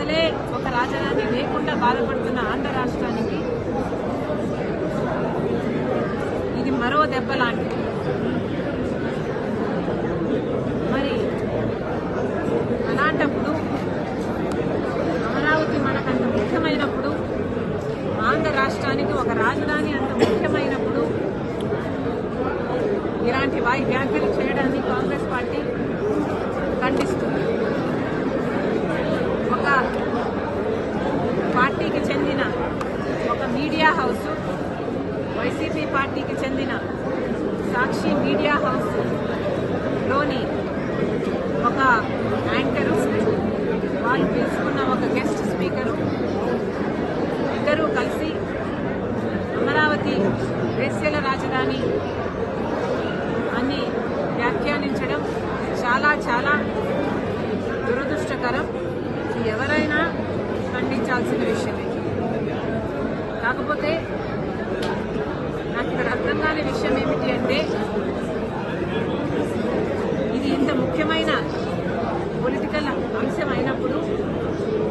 అసలే ఒక రాజధాని లేకుండా బాధపడుతున్న ఆంధ్ర రాష్ట్రానికి ఇది మరో దెబ్బ లాంటిది. మరి అలాంటప్పుడు అమరావతి మనకంత ముఖ్యమైనప్పుడు, ఆంధ్ర రాష్ట్రానికి ఒక రాజధాని అంత ముఖ్యమైనప్పుడు ఇలాంటి వ్యాఖ్యలు చేయడాన్ని కాంగ్రెస్ పార్టీ ఖండిస్తుంది. ఒక పార్టీకి చెందిన ఒక మీడియా హౌస్, వైసీపీ పార్టీకి చెందిన సాక్షి మీడియా హౌస్లోని ఒక యాంకరు, వాళ్ళు పిలుచుకున్న ఒక గెస్ట్ స్పీకరు ఇద్దరూ కలిసి అమరావతి వేశ్యల రాజధాని అని వ్యాఖ్యానించడం చాలా చాలా దురదృష్టకరం. ఎవరైనా ఖండించాల్సిన విషయమే. కాకపోతే నాకు ఇక్కడ అర్థం కాని విషయం ఏమిటి అంటే, ఇది ఇంత ముఖ్యమైన పొలిటికల్ అంశం అయినప్పుడు